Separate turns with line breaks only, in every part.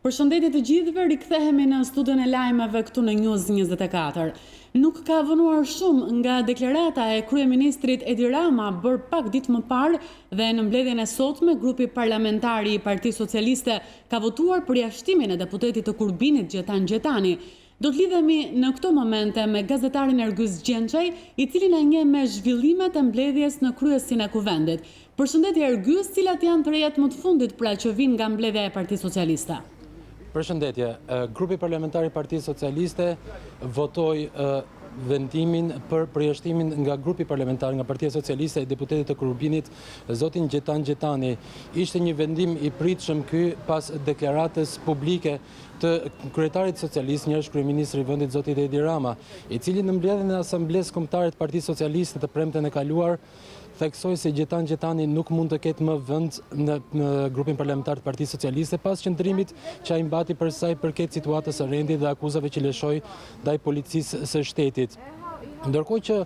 Përshëndetje të gjithëve, rikthehemi në studion e lajmeve këtu në News24. Nuk ka vënuar shumë nga deklarata e kryeministrit Edi Rama bërë pak ditë më parë dhe në mbledhjen e sotme grupi parlamentar i Partisë Socialiste ka votuar për jashtëtimin e deputetit të Kurbinit Gjetan Gjetani. Do të lidhemi në këto momente me gazetarin Ergyz Gjençaj, i cili na njeh me zhvillimet e mbledhjes në kryesin e kuvendit. Përshëndetje Ergyz, cilat janë të rejat më të fundit pra që vinë nga mbledhja e Partisë Socialiste?
Përshëndetje, grupi parlamentar i Partisë Socialiste votoi vendimin për përjashtimin nga grupi parlamentar nga Partia Socialiste e deputetit të Kurbinit, zotin Gjetan Gjetani. Ishte një vendim i pritshëm ky pas deklaratës publike të kryetarit socialist, njërsh kryeministri i vendit zotit Edi Rama, i cili në mbledhjen e Asamblesë Kombëtare të Partisë Socialiste të premten e kaluar theksoi se Gjetan Gjetani nuk mund të ketë më vend në grupin parlamentar të Partisë Socialiste pas qëndrimit që ai mbati për sa i përket situatës së rendit dhe akuzave që lëshoi ndaj policisë së shtetit. Ndërkohë që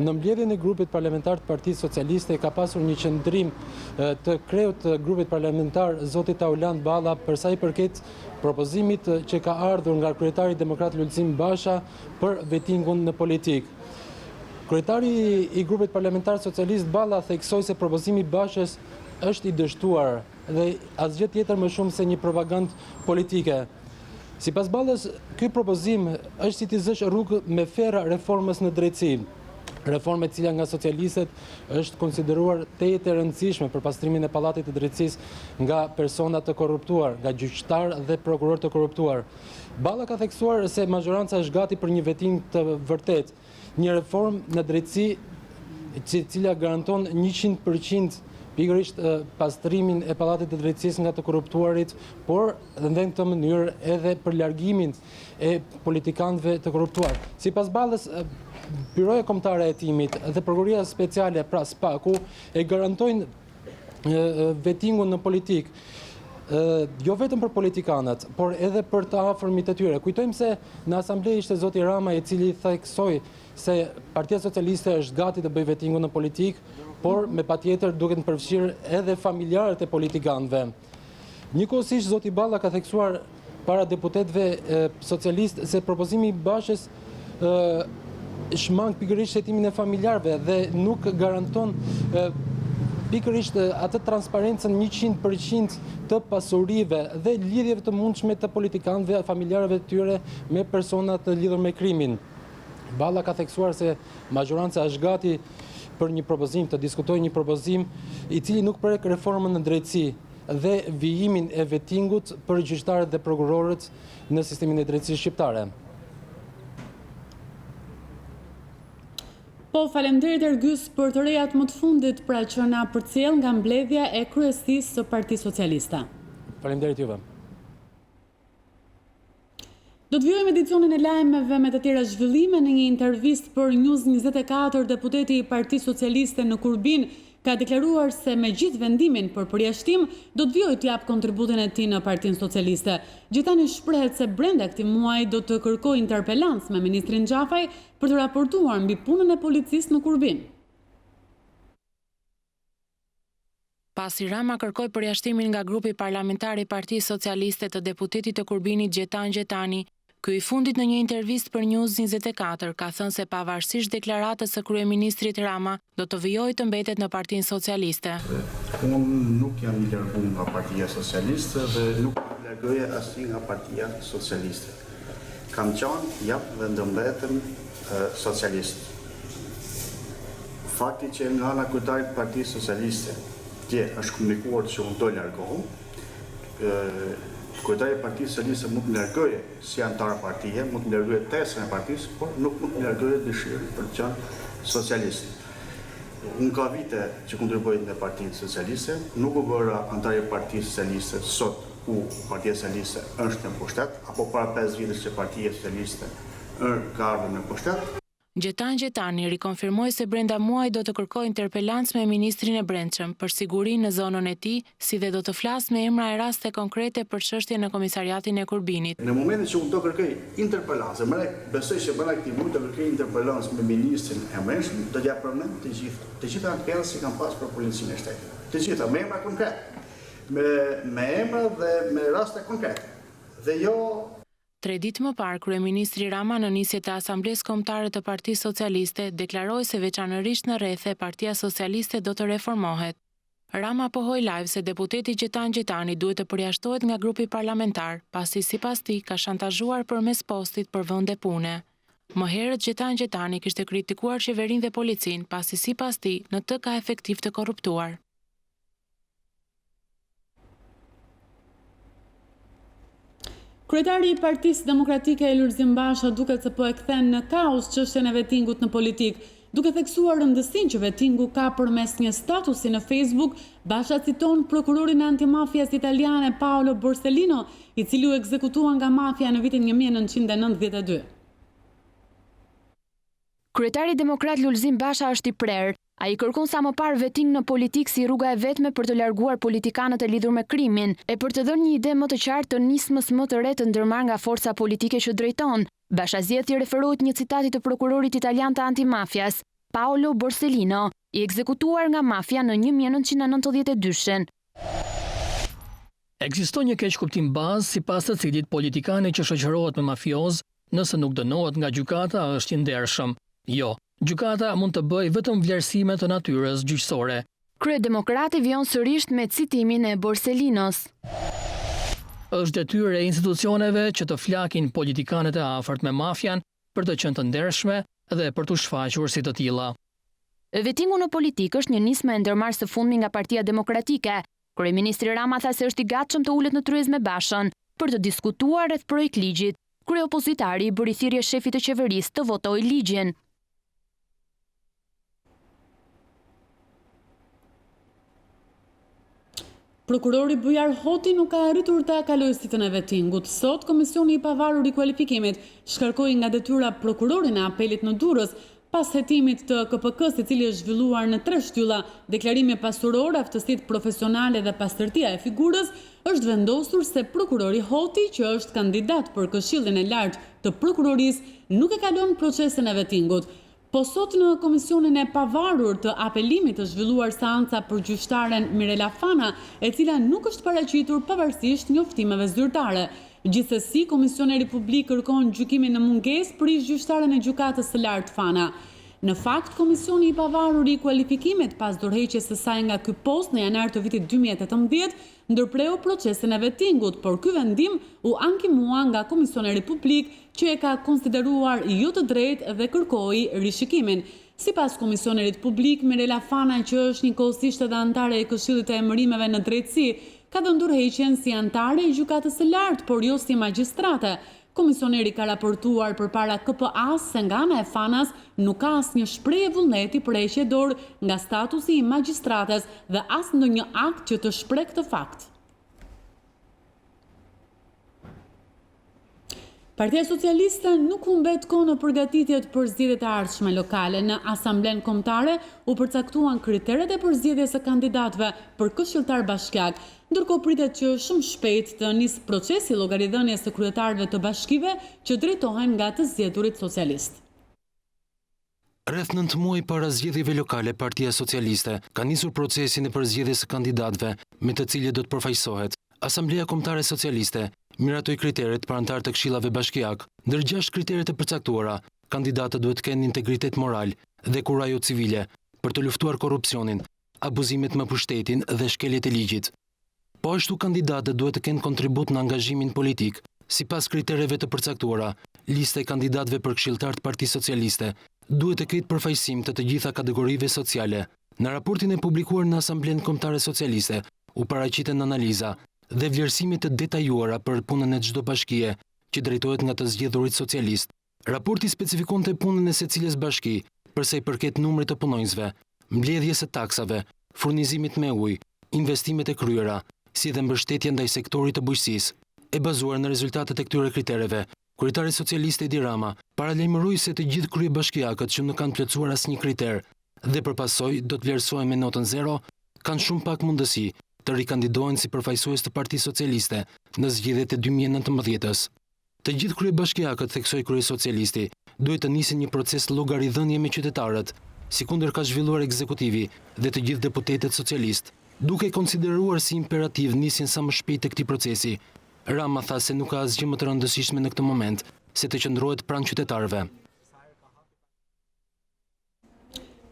në mbledhjen e grupit parlamentar të Partisë Socialiste ka pasur një qëndrim të kreut të grupit parlamentar zoti Tauland Balla për sa i përket propozimit që ka ardhur nga kryetari demokrat Lulzim Basha për vetingun në politikë. Kryetari i grupit parlamentar socialist Balla theksoi se propozimi i Bashës është i dështuar dhe asgjë tjetër më shumë se një propagandë politike. Sipas Ballës, ky propozim është si të zësh rrugë me ferra reformës në drejtësi. Reformë e cila nga socialistët është konsideruar tejet e rëndësishme për pastrimin e pallatit të drejtësisë nga persona të korruptuar, nga gjyqtar dhe prokuror të korruptuar. Balla ka theksuar se majoranca është gati për një vetim të vërtet, një reformë në drejtësi e cila garanton 100% pikërisht pastrimin e pallatit të drejtësisë nga të korruptuarit, por në këtë mënyrë edhe për largimin e politikanëve të korruptuar. Sipas Ballës, Byroja Kombëtare e Hetimit dhe Prokuroria Speciale pra SPAK-u e garantojnë vetingun në politikë, jo vetëm për politikanët, por edhe për të afërmit e tyre. Kujtojmë se në asamble ishte zoti Rama i cili theksoi se Partia Socialiste është gati të bëjë vetingun në politikë, por me patjetër duhet të përfshirë edhe familjarët e politikanëve. Njëkohësisht zoti Balla ka theksuar para deputetëve socialistë se propozimi i Bashës shmang pikërisht hetimin e familjarëve dhe nuk garanton pikërisht atë transparencën 100% të pasurive dhe lidhjeve të mundshme të politikanëve, familjarëve të tyre me persona të lidhur me krimin. Balla ka theksuar se majoranca është gati për një propozim, të diskutojë një propozim i cili nuk prek reformën në drejtësi dhe vijimin e vetingut për gjyqtarët dhe prokurorët në sistemin e drejtësisë shqiptare.
Po, faleminderit Ergyz për të rejat më të fundit pra që na përcjell nga mbledhja e kryesisë së Partisë Socialiste.
Faleminderit juve.
Do të vjojmë edicionin e lajmeve me të tjera zhvillime në një intervistë për News24, deputeti i Partisë Socialiste në Kurbin ka deklaruar se me gjithë vendimin për përjashtim do të vjojë të jap kontributin e tij në Partinë Socialiste. Gjetani shprehet se brenda këtij muaji do të kërkojë interpelancë me ministrin Xhafaj për të raportuar mbi punën e policisë në Kurbin.
Pasi Rama kërkoi përjashtimin nga grupi parlamentar i Partisë Socialiste të deputetit të Kurbinit Gjetan Gjetani, ky i fundit në një intervistë për News24 ka thënë se pavarësisht deklaratës së kryeministrit Rama, do të vijojë të mbetet në Partinë Socialiste.
Unë nuk jam i larguar nga Partia Socialiste dhe nuk largoja asnjë nga Partia Socialiste. Kam qenë jap dhe do mbetem socialist. Fakti që nga ana kryetarit të Partisë Socialiste është komunikuar që unë do largohem, kryetari i Partisë Socialiste mund të largoje si antar partie, mund të largoje tesën e partisë, por nuk mund të largoje dëshirën për të qenë socialist. Unë ka vite që kontribuoj në Partinë Socialiste, nuk u bëra antar i Partisë Socialiste sot ku Partia Socialiste është në pushtet, apo para 5 vitesh që Partia Socialiste ka ardhur në pushtet.
Gjetan Gjetani rikonfirmoi se brenda muajit do të kërkojë interpelancë me ministrin e Brendshëm për sigurinë në zonën e tij, si dhe do të flasë me emra e raste konkrete për çështjen në komisariatin e Kurbinit.
Në momentin që unë do kërkoj interpelancë, besoj që bëra këtë mund të kërkoj interpelancë me ministrin e Brendshëm, do t'ja përmend të gjitha ankethat që kanë pasur për policinë e shtetit. Të gjitha me emra konkrete, me emra dhe me raste konkrete. Dhe jo
3 ditë më parë, kryeministri Rama në nisje të Asamblesë Kombëtare të Partisë Socialiste deklaroi se veçanërisht në rrethe Partia Socialiste do të reformohet. Rama pohoi live se deputeti Gjetan Gjetani duhet të përjashtohet nga grupi parlamentar, pasi sipas tij ka shantazhuar përmes postit për vende pune. Më herët Gjetan Gjetani kishte kritikuar qeverinë dhe policinë, pasi sipas tij në të ka efektiv të korruptuar.
Kryetari i Partisë Demokratike Lulzim Basha duket se po e kthen në kaos çështjen e vettingut në politik. Duke theksuar rëndësinë që vettingu ka përmes një statusi në Facebook, Basha citon prokurorin e antimafias italiane Paolo Borsellino, i cili u ekzekutua nga mafia në vitin 1992.
Kryetari demokrat Lulzim Basha është i prerë. Ai kërkon sa më parë vetting në politikë si rruga e vetme për të larguar politikanët e lidhur me krimin e për të dhënë një ide më të qartë të nismës më të re të ndërmarrë nga forca politike që drejton. Basha zgjedh të referohet një citati të prokurorit italian të antimafias, Paolo Borsellino, i ekzekutuar nga mafia në 1992.
Ekziston një keqkuptim bazë sipas të cilit politikani që shoqërohet me mafioz, nëse nuk dënohet nga gjykata, është i ndershëm. Jo, gjykata mund të bëjë vetëm vlerësime të natyrës gjyqësore.
Kryedemokrati vjon sërish me citimin e Borsellinos.
Është detyrë e institucioneve që të flakin politikanët e afërt me mafian për të qenë të ndershme dhe për të shfaqur si të tilla.
Vettingu në politikë është një nismë e ndërmarrë së fundmi nga Partia Demokratike. Kryeministri Rama tha se është i gatshëm të ulet në tryezë me Bashën për të diskutuar rreth projektligjit. Kryeopozitari i bëri thirrje shefit të qeverisë të votojë ligjin.
Prokurori Bujar Hoti nuk ka arritur të kalojë sitën e vettingut. Sot, Komisioni i Pavarur i Kualifikimit shkarkoi nga detyra prokurorin e apelit në Durrës pas hetimit të KPK-s, i cili është zhvilluar në 3 shtylla: deklarimi pasuror, aftësitë profesionale dhe pastërtia e figurës. Është vendosur se prokurori Hoti, që është kandidat për Këshillin e Lartë të Prokurorisë, nuk e kalon procesin e vettingut. Po sot në Komisionin e Pavarur të apelimit të zhvilluar seanca për gjyqtaren Mirela Fana, e cila nuk është paraqitur pavarësisht njoftimeve zyrtare. Gjithsesi, Komisioni Republik kërkon gjykimin në mungesë për ish-gjyqtaren e gjykatës së lartë Fana. Në fakt, Komisioni i Pavarur i Kualifikimit, pas dorëheqjes së saj nga ky post në janar të vitit 2018, ndërpreu procesin e vettingut, por ky vendim u ankimua nga Komisioni Republik, që e ka konsideruar jo të drejtë dhe kërkoi rishikimin. Sipas Komisionit Publik, Mirela Fana, që është njëkohësisht edhe anëtare e Këshillit të Emërimeve në Drejtësi, ka dhënë ndërheqjen si anëtare e gjykatës së lartë, por jo si magjistrate. Komisioneri ka raportuar përpara KPA-s se nga ana e Fanas nuk ka asnjë shprehje vullneti për heqje dorë nga statusi i magjistrates dhe as ndonjë akt që të shpreh këtë fakt. Partia Socialiste nuk humbet kohë në përgatitjet për zgjedhjet e ardhshme lokale. Në Asamblenë Kombëtare u përcaktuan kriteret e përzgjedhjes së kandidatëve për këshilltar bashkiak, ndërkohë pritet që shumë shpejt të nisë procesi llogaridhënies së kryetarëve të bashkive që drejtohen nga të zgjedhurit socialist.
Rreth 9 muaj para zgjedhjeve lokale, Partia Socialiste ka nisur procesin e përzgjedhjes së kandidatëve me të cilët do të përfaqësohet. Asambleja Kombëtare Socialiste miratoi kriteret për anëtarë të këshillave bashkiak. Ndër 6 kriteret e përcaktuara, kandidatët duhet të kenë integritet moral dhe kurajo civile për të luftuar korrupsionin, abuzimet me pushtetin dhe shkeljet e ligjit. Po ashtu kandidatët duhet të kenë kontribut në angazhimin politik. Sipas kritereve të përcaktuara, lista e kandidatëve për këshilltar të Partisë Socialiste duhet të ketë përfaqësim të gjitha kategorive sociale. Në raportin e publikuar në Asamblenë Kombëtare Socialiste, u paraqiten analiza dhe vlerësime të detajuara për punën e çdo bashkie që drejtohet nga të zgjedhurit socialist. Raporti specifikonte punën e secilës bashki, përsa i përket numrit të punonjësve, mbledhjes së taksave, furnizimit me ujë, investimet e kryera, si dhe mbështetja ndaj sektorit të bujqësisë. E bazuar në rezultatet e këtyre kritereve, kryetari socialist Edi Rama paralajmëroi se të gjithë kryebashkiakët që nuk kanë plotësuar asnjë kriter dhe përpasoj do të vlerësohen me notën 0, kanë shumë pak mundësi të rikandidohen si përfaqësues të Partisë Socialiste në zgjedhjet e 2019-s. Të gjithë kryebashkiakët, theksoi kryesocialisti, duhet të nisin një proces llogaridhënie me qytetarët, sikundër ka zhvilluar ekzekutivi dhe të gjithë deputetët socialist. Duke konsideruar si imperativ nisjen sa më shpejt të këtij procesi, Rama tha se nuk ka asgjë më të rëndësishme në këtë moment se të qëndrohet pranë qytetarëve.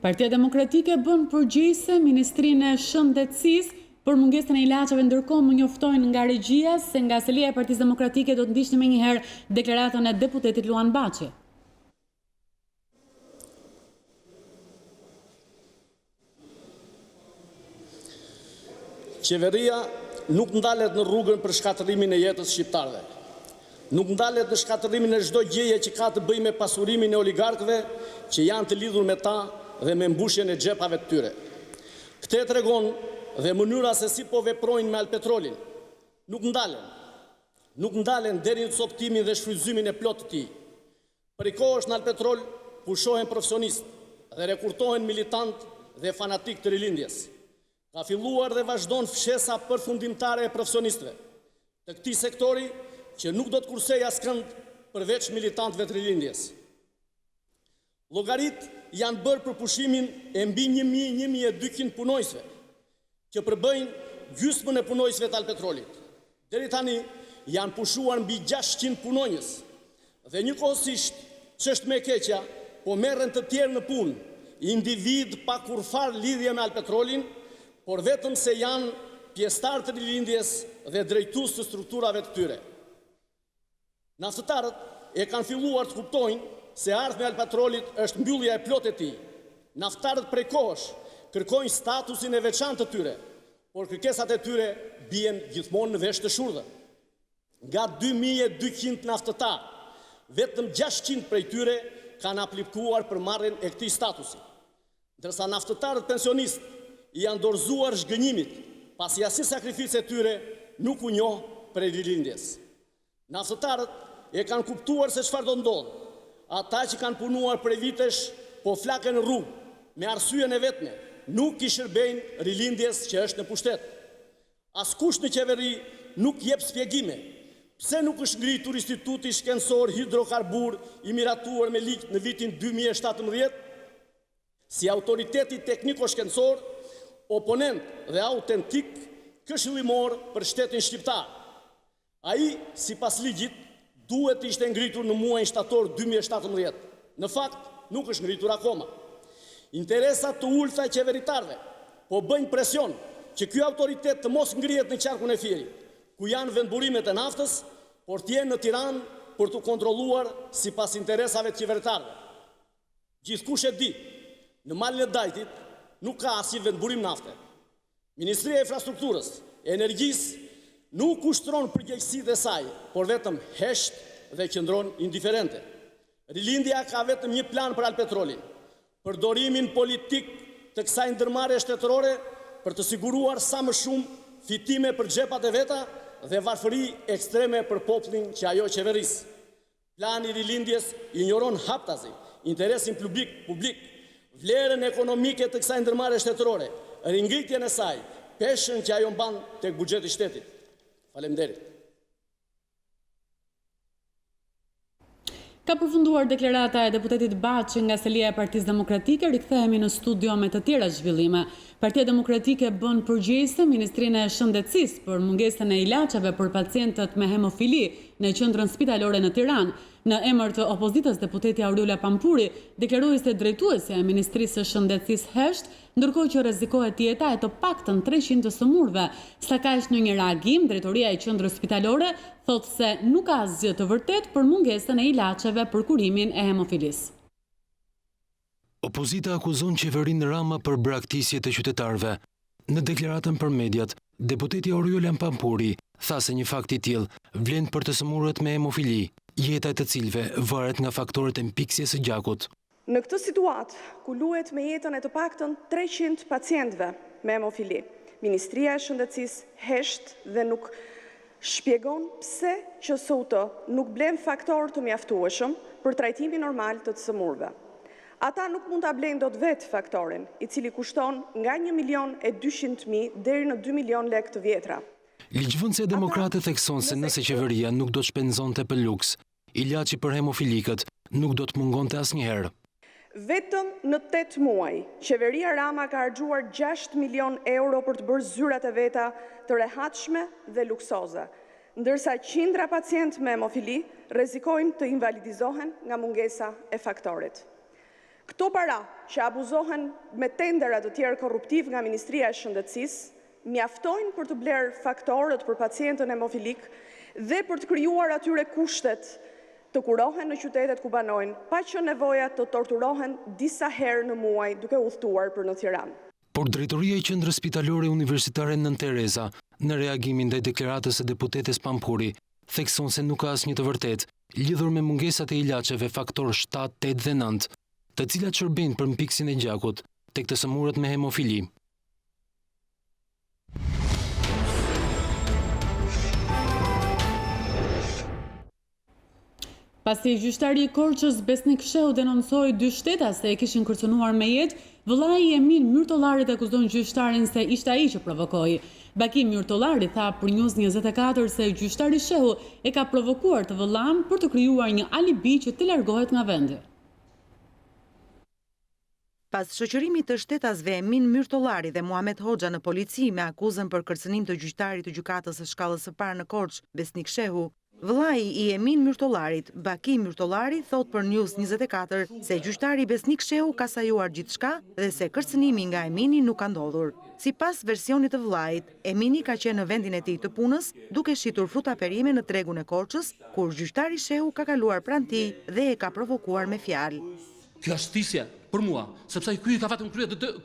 Partia Demokratike bën përgjegjëse Ministrinë e Shëndetësisë për mungesën e ilaçeve, ndërkohë më njoftojnë nga regjia se nga selia e Partisë Demokratike do të ndiqni menjëherë deklaratën e deputetit Luan Baçi.
Qeveria nuk ndalet në rrugën për shkatërimin e jetës shqiptarëve. Nuk ndalet në shkatërimin e çdo gjëje që ka të bëjë me pasurimin e oligarkëve që janë të lidhur me ta dhe me mbushjen e xhepave të tyre. Këtë tregon dhe mënyra se si po veprojnë me Alpetrolin. Nuk ndalen deri në coptimin dhe shfrytëzimin e plotë të tij. Prej kohësh në Alpetrol pushohen profesionistë dhe rekurtohen militantë dhe fanatik të rilindjes. Ka filluar dhe vazhdon fshesa përfundimtare e profesionistëve të këtij sektori që nuk do të kursej askënd përveç militantëve të rilindjes. Llogarit janë bërë për pushimin e mbi 1.200 punojësve që përbëjnë gjysmën e punojësve të Alpetrolit. Deri tani janë pushuar mbi 600 punonjës dhe njëkohësisht ç'është më e keqja, po merren të tjerë në punë, individ pa kurfar lidhje me Alpetrolin, por vetëm se janë pjesëtar të rilindjes dhe drejtues të strukturave të tyre. Naftëtarët e kanë filluar të kuptojnë se ardhmja e Alpetrolit është mbyllja e plotë e tij. Naftëtarët prej kohësh kërkojnë statusin e veçantë të tyre, por kërkesat e tyre bien gjithmonë në vesh të shurdhë. Nga 2200 naftëtar, vetëm 600 prej tyre kanë aplikuar për marrjen e këtij statusi, ndërsa naftëtarët pensionistë janë dorëzuar zhgënjimit, pasi asnjë sakrificë e tyre nuk u njoh prej rilindjes. Naftëtarët e kanë kuptuar se çfarë do ndodh. Ata që kanë punuar prej vitesh po flaken në rrugë, me arsyeën e vetme, nuk i shërbejnë rilindjes që është në pushtet. Askush në qeveri nuk jep shpjegime. Pse nuk është ngritur Instituti Shkencor Hidrokarbur i miratuar me ligj në vitin 2017, si autoriteti tekniko-shkencor, oponent dhe autentik këshillimor për shtetin shqiptar. Ai, sipas ligjit, duhet të ishte ngritur në muajin shtator 2017. Në fakt, nuk është ngritur akoma. Interesat të ulta e qeveritarëve po bëjnë presion që ky autoritet të mos ngrihet në qarkun e Fierit, ku janë vendburimet e naftës, por të jenë në Tiranë për të kontrolluar sipas interesave të qeveritarëve. Gjithkush e di, në malin e Dajtit nuk ka asnjë vendburim nafte. Ministria e Infrastrukturës, e Energjisë nuk ushtron përgjegjësitë e saj, por vetëm hesht dhe qëndron indiferente. Rilindja ka vetëm një plan për Alpetrolin: përdorimin politik të kësaj ndërmarrje shtetërore për të siguruar sa më shumë fitime për xhepat e veta dhe varfëri ekstreme për popullin që ajo qeveris. Plani i rilindjes injoron haptazi interesin publik, vlerën ekonomike të kësaj ndërmarrje shtetërore, ringritjen e saj, peshën që ajo mban tek buxheti i shtetit. Faleminderit.
Ka përfunduar deklarata e deputetit Baçi nga selia e Partisë Demokratike. Rikthehemi në studio me të tjera zhvillime. Partia Demokratike bën përgjegjëse Ministrinë e Shëndetësisë për mungesën e ilaçeve për pacientët me hemofili në qendrën spitalore në Tiranë. Në emër të opozitës, deputeti Aurelia Pampuri deklaroi se drejtuesja e Ministrisë së Shëndetësisë hesht, ndërkohë që rrezikohet jeta e të paktën 300 të sëmurëve. Sa kaq në një reagim, drejtoria e qendrës spitalore thotë se nuk ka asgjë të vërtetë për mungesën e ilaçeve për kurimin e hemofilisë.
Opozita akuzon qeverinë Rama për braktisje të qytetarëve. Në deklaratën për mediat, deputeti Aurelia Pampuri tha se një fakt i tillë vlen për të sëmurët me hemofili, jeta e të cilëve varet nga faktorët e mpiksjes së gjakut.
Në këtë situatë, ku luhet me jetën e të paktën 300 pacientëve me hemofili, Ministria e Shëndetësisë hesht dhe nuk shpjegon pse QSUT nuk blen faktorë të mjaftueshëm për trajtimin normal të sëmurëve. Ata nuk mund ta blejnë dot vetë faktorin, i cili kushton nga 1.200.000 deri në 2 milion lekë të vjetra.
Ligjvënësia demokrate thekson se nëse qeveria nuk do të shpenzonte për luks, ilaçi për hemofilikët nuk do të mungonte asnjëherë.
Vetëm në 8 muaj, qeveria Rama ka harxuar 6 milion euro për të bërë zyrat e veta të rehatshme dhe luksoze. ndërsa qindra pacient me hemofili rrezikojnë të invalidizohen nga mungesa e faktorit. Këto para që abuzohen me tendera të tjerë korruptiv nga Ministria e Shëndetësisë mjaftojnë për të blerë faktorët për pacientën hemofilik dhe për të krijuar atyre kushtet të kurohen në qytetet ku banojnë, pa që nevoja të torturohen disa herë në muaj duke udhëtuar për në Tiranë.
Por drejtoria e qendrës spitalore universitare Nën Tereza, në reagimin ndaj deklaratës së deputetes Pampuri, thekson se nuk ka asnjë të vërtetë lidhur me mungesat e ilaçeve faktor 7, 8 dhe 9, të cilat shërbejnë për mpiksin e gjakut tek të sëmurët me hemofili.
Pasi gjyqtari i Korçës Besnik Shehu denoncoi 2 shteta se e kishin kërcënuar me jetë, vëllai i Emin Myrtollarit akuzon gjyqtarin se ishte ai që provokoi. Bakim Myrtollari tha për News24 se gjyqtari Shehu e ka provokuar të vëllain për të krijuar një alibi që të largohet nga vendi.
Pas shoqërimit të shtetasve Emin Myrtollari dhe Muhamet Hoxha në polici me akuzën për kërcënim të gjyqtarit të gjykatës së shkallës së parë në Korçë, Besnik Shehu, vëllai i Emin Myrtollarit, Bakim Myrtollari, thot për News24 se gjyqtari Besnik Shehu ka sajuar gjithçka dhe se kërcënimi nga Emini nuk ka ndodhur. Sipas versionit të vëllait, Emini ka qenë në vendin e tij të punës, duke shitur fruta perime në tregun e Korçës, kur gjyqtari Shehu ka kaluar pranë tij dhe e ka provokuar me fjalë.
Kjo është stisje për mua, sepse ky i ka vetëm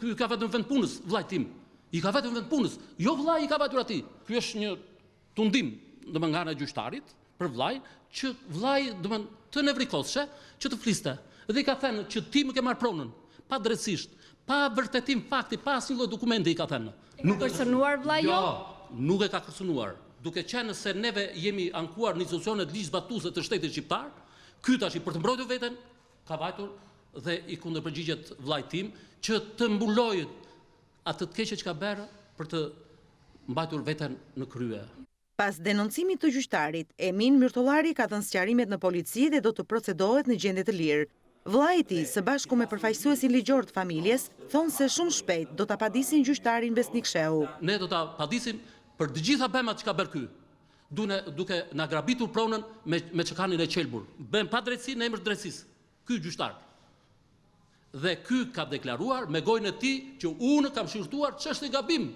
ky ka vetëm vend punës, vllai tim. I ka vetëm vend punës, jo vllai i ka vajtur atij. Ky është një tundim, domethënë nga ana e gjyqtarit për vllai, që vllai domethënë të nevrikoshe që të fliste. Dhe i ka thënë që ti më ke marrë pronën, pa drejtësisht, pa vërtetim fakti, pa asnjë lloj dokumenti i ka thënë.
Nuk ka kërcënuar vllai jo?
Jo, nuk e ka kërcënuar. Duke qenë se neve jemi ankuar në institucionet ligjzbatuese të shtetit shqiptar, ky tash për të mbrojtur veten ka vajtur dhe i kundërpërgjigjet vllait tim që të mbulojë atë të keqe që ka bërë për të mbajtur veten në krye.
Pas denoncimit të gjyqtarit, Emin Myrtollari ka dhënë sqarimet në polici dhe do të procedohet në gjendje të lirë. Vllai i tij, së bashku me përfaqësuesin ligjor të familjes, thonë se shumë shpejt do ta padisin gjyqtarin Besnik Shehu.
Ne do ta padisim për të gjitha bemat që ka bërë ky, duke na grabitur pronën me çekanin e qelbur. Bën pa drejtësi në emër të drejtësisë. Ky gjyqtar. Dhe ky ka deklaruar me gojën e tij që unë kam shqyrtuar ç'është gabim.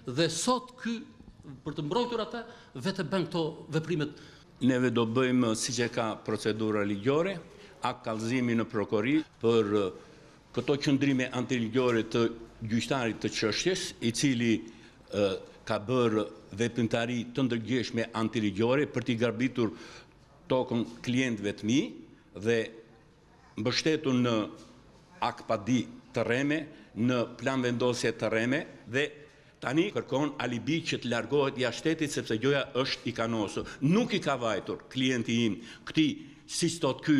Dhe sot ky për të mbrojtur atë vetë bën këto veprimet.
Neve do bëjmë siç e ka procedura ligjore, kallëzimi në prokurori për këto qëndrime antiligjore të gjyqtarit të çështjes, i cili ka bërë veprimtari të ndërgjegjshme antiligjore për t'i grabitur tokën klientëve të mi dhe mbështetur në akpadi të rreme, në plan vendosje të rreme dhe tani kërkon alibi që të largohet jashtë shtetit sepse gjoja është i kanosur. Nuk i ka vajtur klienti im këtij, siç thot ky,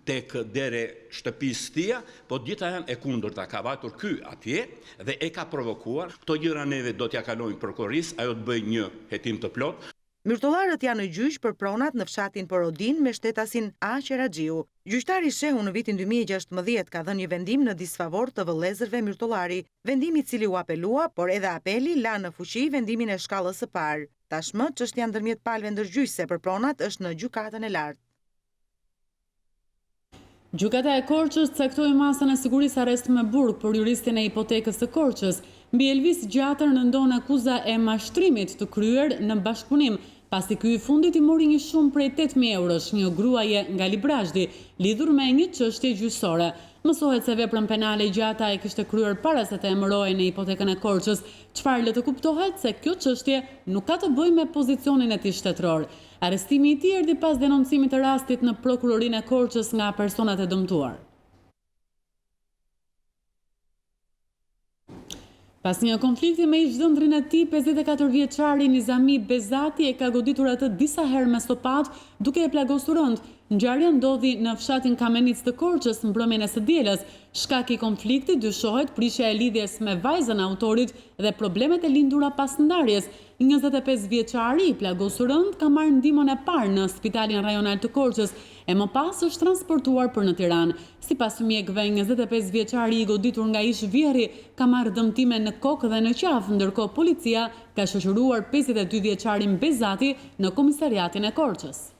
tek dere shtëpisë tia, po gjitha janë e kundërta. Ka vajtur ky atje dhe e ka provokuar. Këto gjëra neve do t'ja kalojmë prokurorisë, ajo të bëjë një hetim të plot.
Myrtollarët janë në gjyq për pronat në fshatin Porodin me shtetasin A. Qeraxhiu. Gjyqtari Shehu në vitin 2016 ka dhënë një vendim në disfavor të vëllezërve Myrtollari, vendimi i cili u apelua, por edhe apeli la në fuqi vendimin e shkallës së parë. Tashmë çështja ndërmjet palëve ndërgjyqëse për pronat është në gjykatën e lartë.
Gjykata e Korçës caktoi masën e sigurisë arrest me burg për juristin e hipotekës së Korçës. Mbi Elvis Gjatër nëndon akuza e mashtrimit të kryer në bashkëpunim, pasi ky i fundit i mori një shumë prej 8.000 eurosh, një gruaje nga Librazhdi, lidhur me një çështje gjyqësore. Mësohet se veprën penale Gjata e kishte kryer para se të emërohej në hipotekën e Korçës, çfarë le të kuptohet se kjo çështje nuk ka të bëjë me pozicionin e tij shtetëror. Arrestimi i tij erdhi pas denoncimit të rastit në prokurorinë e Korçës nga personat e dëmtuar. Pas një konflikti me ish-dhëndrin e tij, 54 vjeçari Nizami Bezati e ka goditur atë disa herë me stopat, duke e plagosur rënd. Ngjarja ndodhi në fshatin Kamenic të Korçës mbrëmjen e së dielës. Shkaki i konfliktit dyshohet prishja e lidhjes me vajzën e autorit dhe problemet e lindura pas ndarjes. 25 vjeçari i plagosur rënd ka marrë ndihmën e parë në Spitalin Rajonal të Korçës e më pas është transportuar për në Tiranë. Sipas mjekëve, 25 vjeçari i goditur nga ish vjerri ka marrë dëmtime në kokë dhe në qafë, ndërkohë policia ka shoqëruar 52 vjeçarin Bezati në komisariatin e Korçës.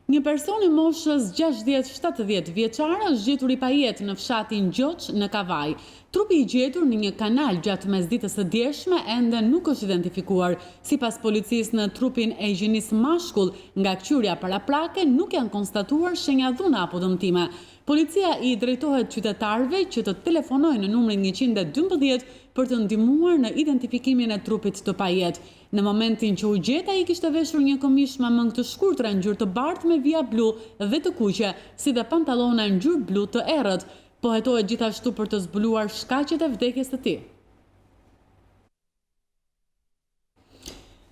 Një person i moshës 60-70 vjeçare është gjetur i pajet në fshatin Gjoç në Kavaj. Trupi i gjetur në një kanal gjatë mesditës së djeshme ende nuk është identifikuar. Sipas policisë, në trupin e gjinis mashkull nga kqyrja paraprake nuk janë konstatuar shenja dhuna apo dëmtime. Policia i drejtohet qytetarëve që të telefonojnë në numrin 112 për të ndihmuar në identifikimin e trupit të pajet. Në momentin që u gjet, ai kishte veshur një këmishë me mëngë të shkurtra ngjyrë të bardhë me vija blu dhe të kuqe, si dhe pantallona ngjyrë blu të errët. Pohetohet gjithashtu për të zbuluar shkaqet e vdekjes së tij.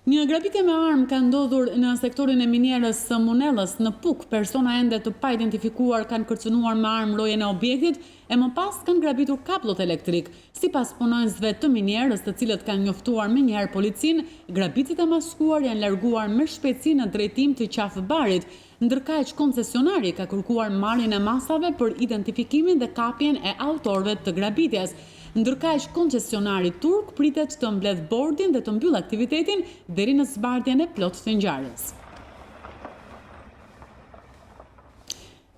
Një grabitje me armë ka ndodhur në sektorin e minierës së Munellës në Puk. Persona ende të pa identifikuar kanë kërcënuar me armë rojen e objektit e më pas kanë grabitur kablot elektrik. Sipas punonjësve të minierës, të cilët kanë njoftuar menjëherë policinë, grabitjet e maskuar janë larguar me shpejtësi në drejtim të Qafëbarit, ndërkaq koncesionari ka kërkuar marrjen e masave për identifikimin dhe kapjen e autorëve të grabitjes. Ndërkaq koncesionari turk pritet të mbledh bordin dhe të mbyll aktivitetin deri në zbardhjen e plotë të ngjarjes.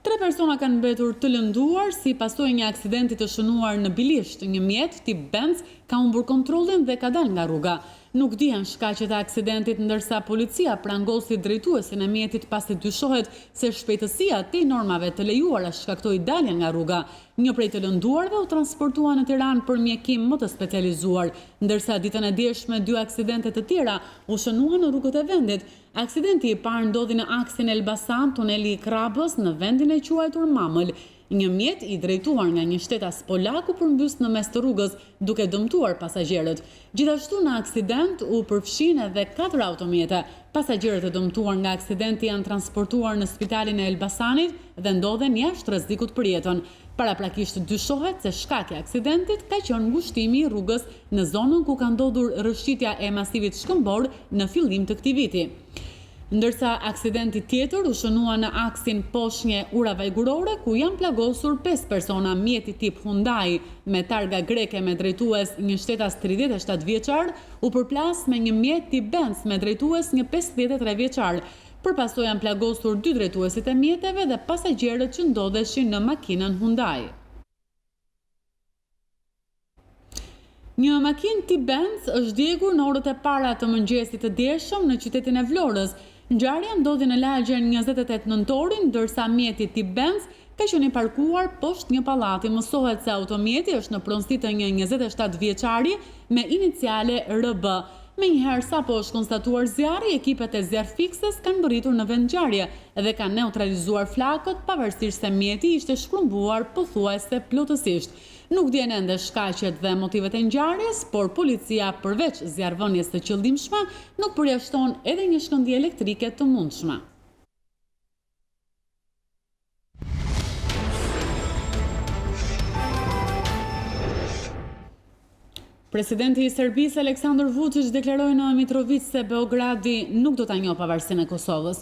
3 persona kanë mbetur të lënduar si pasojë një aksidenti të shënuar në Bilisht. Një mjet tip Benz ka humbur kontrollin dhe ka dalë nga rruga. Nuk dihen shkaqet e aksidentit, ndërsa policia prangosi drejtuesin e mjetit pasi dyshohet se shpejtësia te normave të lejuara shkaktoi daljen nga rruga. Një prej të lënduarve u transportua në Tiranë për mjekim më të specializuar, ndërsa ditën e djeshme 2 aksidente të tjera u shënuan në rrugët e vendit. Aksidenti i parë ndodhi në aksin Elbasan, tuneli i Krabës në vendin e quajtur Mamël. Një mjet i drejtuar nga një shtetas polak u përmbys në mes të rrugës duke dëmtuar pasagjerët. Gjithashtu në aksident u përfshin edhe 4 automjete. Pasagjerët e dëmtuar nga aksidenti janë transportuar në spitalin e Elbasanit dhe ndodhen jashtë rrezikut për jetën. Paraprakisht dyshohet se shkaki i aksidentit ka qenë ngushtimi i rrugës në zonën ku ka ndodhur rrëshqitja e masivit shkëmbor në fillim të këtij viti. Ndërsa aksidenti tjetër u shënua në aksin Poshnje Ura-Vajgurore, ku janë plagosur 5 persona. Mjeti tip Hyundai me targa greke me drejtues një shtetas 37 vjeçar u përplas me një mjet tip Benz me drejtues një 53 vjeçar. Përpasoj janë plagosur 2 drejtuesit e mjeteve dhe pasagjerët që ndodheshin në makinën Hyundai. Një makinë tip Benz është djegur në orët e para të mëngjesit të djeshëm në qytetin e Vlorës. Ngjarja ndodhi në lagjen 28 nëntorin, ndërsa mjeti tip Benz ka qenë i parkuar poshtë një pallati. Mësohet se automjeti është në pronësi të një 27 vjeçari me iniciale RB. Menjëherë sapo është konstatuar zjarri, ekipet e zjarrfikses kanë mbërritur në vend ngjarje dhe kanë neutralizuar flakët, pavarësisht se mjeti ishte shkrumbuar pothuajse plotësisht. Nuk dihen ende shkaqet dhe motivet e ngjarjes, por policia përveç zjarrvënies të qëllimshme nuk përjashton edhe një shkëndijë elektrike të mundshme. Presidenti i Serbisë Aleksandar Vučić deklaroi në Mitrovic se Beogradi nuk do ta njohë pavarësinë e Kosovës.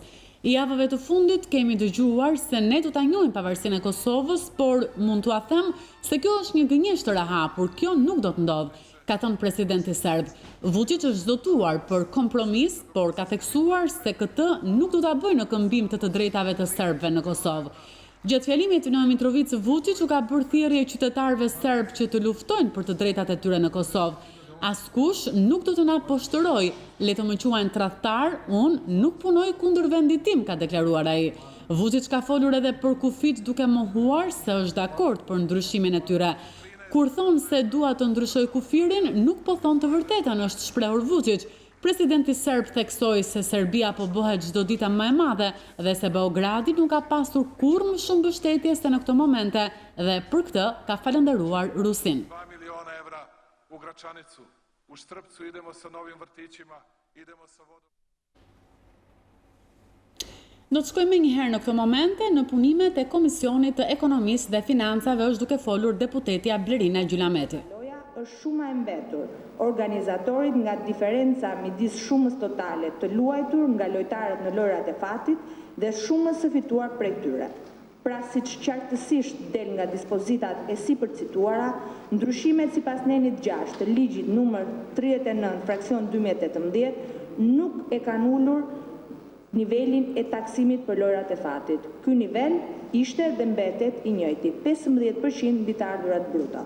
I javëve të fundit kemi dëgjuar se ne do ta njohim pavarësinë e Kosovës, por mund t'ua them se kjo është një gënjeshtër e hapur, kjo nuk do të ndodhë, ka thënë presidenti serb. Vučić është zotuar për kompromis, por ka theksuar se këtë nuk do ta bëjë në këmbim të drejtave të serbëve në Kosovë. Gjatë fjalimit në Mitrovic, Vučić u ka bërë thirrje qytetarëve serb që të luftojnë për të drejtat e tyre në Kosovë. Askush nuk do të na poshtëroj, le të më quajnë tradhtar, unë nuk punoj kundër vendit tim, ka deklaruar ai. Vučić ka folur edhe për kufit duke mohuar se është dakord për ndryshimin e tyre. Kur thonë se dua të ndryshoj kufirin, nuk po thonë të vërtetën, është shprehur Vučić. Presidenti serb theksoi se Serbia po bëhet çdo ditë më e madhe dhe se Beogradi nuk ka pasur kurrë më shumë mbështetje se në këto momente dhe për këtë ka falendëruar Rusin.
U Gračanicu, u Štrpcu idemo sa novim vrtićima, idemo sa vodom.
Do të shkojmë një herë në këtë momente në punimet e Komisionit të Ekonomisë dhe Financave është duke folur deputetja Blerina Gjylameti.
Loja është shuma e mbetur, organizatorit nga diferenca midis shumës totale të luajtur nga lojtarët në lojrat e fatit dhe shumës së fituar prej tyre. Pra, siç qartësisht del nga dispozitat e sipërcituara, ndryshimet sipas nenit 6 të ligjit numër 39 fraksion 2018 nuk e kanë ulur nivelin e taksimit për lojrat e fatit. Ky nivel ishte dhe mbetet i njëjti, 15% mbi të ardhurat bruta.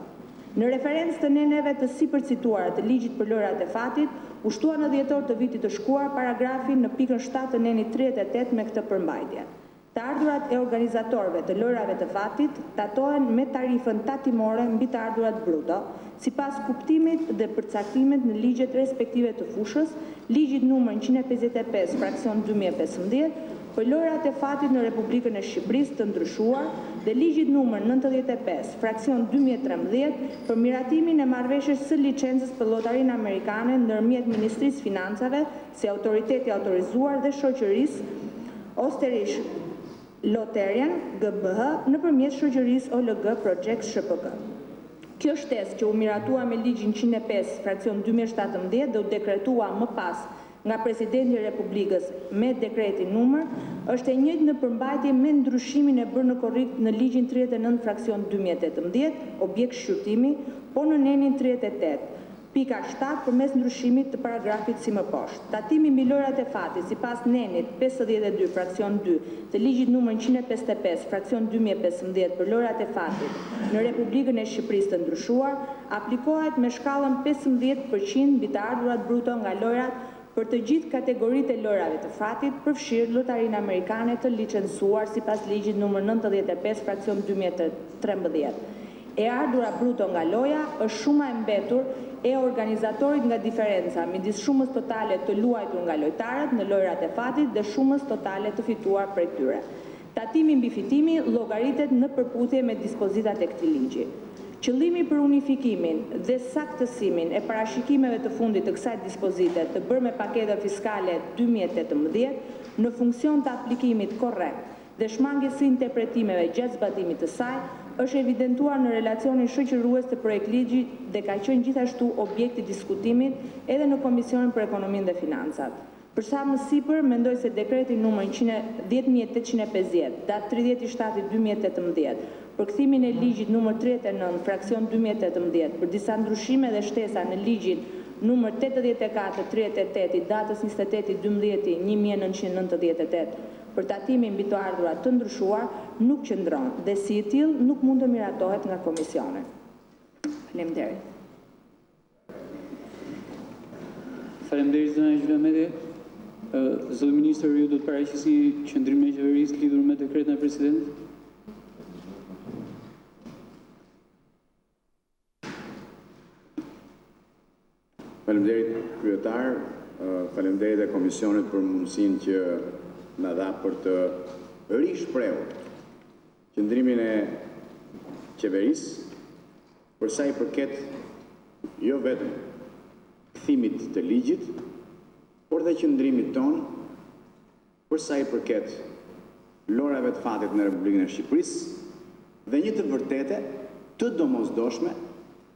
Në referencë të neneve të sipërcituara të ligjit për lojrat e fatit, u shtua në dhjetor të vitit të shkuar paragrafin në pikën 7 të nenit 38 me këtë përmbajtje. Të ardhurat e organizatorëve të lojrave të fatit tatohen me tarifën tatimore mbi të ardhurat bruto, sipas kuptimit dhe përcaktimit në ligjet respektive të fushës, ligjit numër 155 fraksion 2015 për lojrat e fatit në Republikën e Shqipërisë të ndryshuar dhe ligjit numër 95 fraksion 2013 për miratimin e marrëveshjes së licencës për llotarinë amerikane ndërmjet Ministrisë Financave si autoriteti autorizuar dhe shoqërisë Osterish Loterian GmbH nëpërmjet shoqërisë OLG Project SHPK. Kjo shtesë që u miratua me ligjin 105 fraksion 2017 dhe u dekretua më pas nga Presidenti i Republikës me dekretin numër, është e njëjtë në përmbajtje me ndryshimin e bërë në korrikt në ligjin 39 fraksion 2018, objekt shqyrtimi, po në nenin 38. Pika 7 përmes ndryshimit të paragrafit si më poshtë. Tatimi mbi lojrat e fatit sipas nenit 52 fraksion 2 të ligjit numër 155 fraksion 2015 për lojrat e fatit në Republikën e Shqipërisë të ndryshuar aplikohet me shkallën 15% mbi të ardhurat bruto nga lojrat për të gjithë kategoritë e lojrave të fatit, përfshirë lotarinë amerikane të licencuar sipas ligjit numër 95 fraksion 2013. E ardhura bruto nga loja është shuma e mbetur e organizatorit nga diferenca midis shumës totale të luajtur nga lojtarët në lojrat e fatit dhe shumës totale të fituar prej tyre. Tatimi mbi fitimi llogaritet në përputhje me dispozitat e këtij ligji. Qëllimi për unifikimin dhe saktësimin e parashikimeve të fundit të kësaj dispozite të bërë me paketën fiskale 2018 në funksion të aplikimit korrekt dhe shmangjes së interpretimeve gjatë zbatimit të saj është evidentuar në relacionin shoqërues të projekt ligji dhe ka qenë gjithashtu objekt i diskutimit edhe në Komisionin për Ekonominë dhe Financat. Për sa më sipër, mendoj se dekreti numër 10.850, datë 30/7/2018, për kthimin e ligjit numër 39, fraksion 2018, për disa ndryshime dhe shtesa në ligjin numër 84/38 i datës 28/12/1998, për tatimin mbi të ardhurat të ndryshuar, nuk qëndron dhe si i tillë nuk mund të miratohet nga komisioni. Faleminderit.
Faleminderit zona Gjylameti. Zoti ministër, ju do të paraqisni qëndrimin e qeverisë lidhur me dekretin e presidentit?
Faleminderit kryetar, faleminderit e komisionit për mundësinë që na dha për të rishprehur qëndrimin e qeverisë për sa i përket jo vetëm kthimit të ligjit, por dhe qëndrimit ton për sa i përket lojrave të fatit në Republikën e Shqipërisë dhe një të vërtete të domosdoshme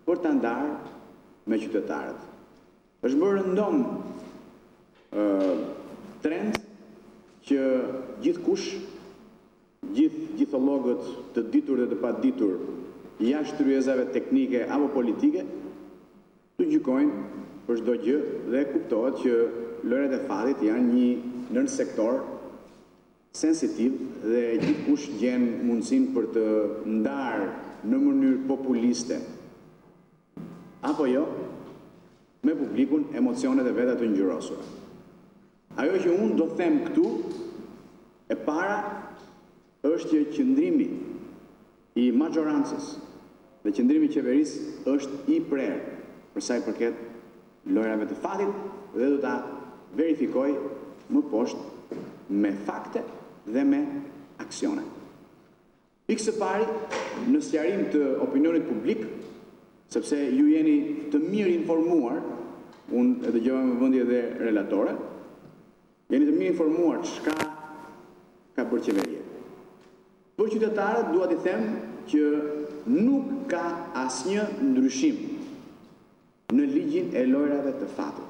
për ta ndarë me qytetarët. Është bërë rëndom trend që gjithkush, gjithollogët të ditur dhe të paditur jashtë ryezave teknike apo politike të gjykojnë për çdo gjë dhe kuptohet që lojrat e fatit janë një nën sektor sensitiv dhe gjithkush gjen mundësinë për të ndarë në mënyrë populiste apo jo me publikun emocionet e veta të ngjyrosura. Ajo që unë do them këtu e para është që qëndrimi i majorancës dhe qëndrimi i qeverisë është i prerë për sa i përket lojrave të fatit dhe do ta verifikoj më poshtë me fakte dhe me aksione. Pikë së pari, në sqarim të opinionit publik, sepse ju jeni të mirë informuar, unë e dëgjova me vëmendje dhe relatore, jeni të mirë informuar çka ka bërë qeveria. Për qytetarët dua t'i them që nuk ka asnjë ndryshim në ligjin e lojrave të fatit.